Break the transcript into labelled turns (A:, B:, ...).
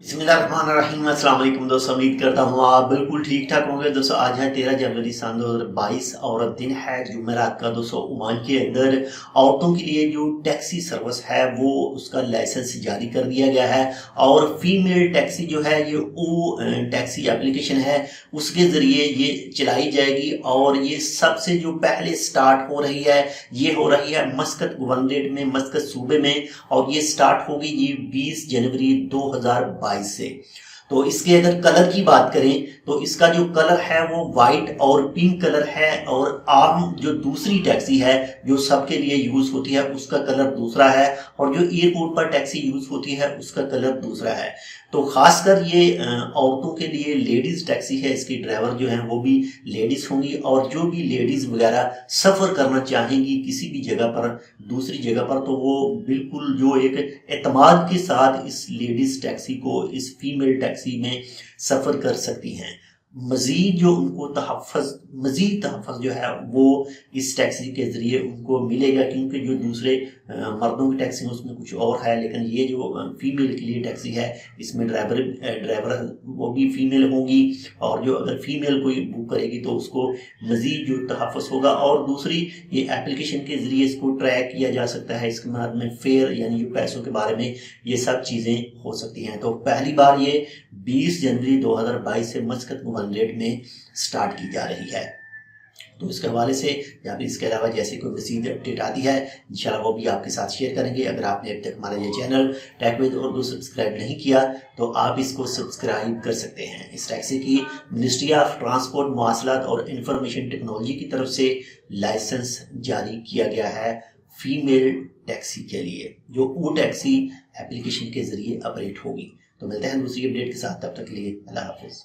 A: बिस्मिल्लाहिर्रहमानिर्रहीम। अस्सलाम वालेकुम दोस्तों, उम्मीद करता हूँ आप बिल्कुल ठीक ठाक होंगे। दोस्तों आज है 13 जनवरी सन 2022 और दिन है जुमेरात का। दोस्तों ओमान के अंदर औरतों के लिए जो टैक्सी सर्विस है वो उसका लाइसेंस जारी कर दिया गया है और फीमेल टैक्सी जो है ये ओ टैक्सी एप्लीकेशन है उसके ज़रिए ये चलाई जाएगी। और ये सबसे जो पहले स्टार्ट हो रही है ये हो रही है मस्कत गवर्नरेट में, मस्कत सूबे में, और ये स्टार्ट होगी ये 20 जनवरी 2022 से। तो इसके अगर कलर की बात करें तो इसका जो कलर है वो वाइट और पिंक कलर है, और आम जो दूसरी टैक्सी है जो सबके लिए यूज होती है उसका कलर दूसरा है, और जो एयरपोर्ट पर टैक्सी यूज होती है उसका कलर दूसरा है। तो खासकर ये औरतों के लिए लेडीज टैक्सी है, इसकी ड्राइवर जो है वो भी लेडीज होंगी, और जो भी लेडीज वगैरह सफर करना चाहेंगी किसी भी जगह पर, दूसरी जगह पर, तो वो बिल्कुल जो एक एतमाद के साथ इस लेडीज टैक्सी को, इस फीमेल टैक्सी में सफर कर सकती हैं। मजीद जो उनको मजीद तहफ़्फ़ुज़ जो है वो इस टैक्सी के ज़रिए उनको मिलेगा, क्योंकि जो दूसरे मर्दों की टैक्सी है उसमें कुछ और है, लेकिन ये जो फीमेल के लिए टैक्सी है इसमें ड्राइवर वो भी फीमेल होंगी, और जो अगर फीमेल कोई बुक करेगी तो उसको मजीद जो तहफ़्फ़ुज़ होगा। और दूसरी, ये एप्लीकेशन के ज़रिए इसको ट्रैक किया जा सकता है, इसके बाद में फेयर यानी जो पैसों के बारे में ये सब चीज़ें हो सकती हैं। तो पहली बार ये 20 जनवरी 2022 से मस्कत गवर्नरेट में स्टार्ट की जा रही है। तो इसके हवाले से या फिर इसके अलावा जैसे कोई मज़ीद अपडेट आती है इंशाल्लाह वो भी आपके साथ शेयर करेंगे। अगर आपने अभी तक हमारा ये channel tech with Urdu subscribe नहीं किया तो आप इसको सब्सक्राइब कर सकते हैं। इस टैक्सी की मिनिस्ट्री ऑफ ट्रांसपोर्ट, मवासलात और इंफॉर्मेशन टेक्नोलॉजी की तरफ से लाइसेंस जारी किया गया है फीमेल टैक्सी के लिए, जो ओ टैक्सी एप्लीकेशन के जरिए ऑपरेट होगी। तो मिलते हैं दूसरी अपडेट के साथ, तब तक के लिए अल्लाह हाफिज।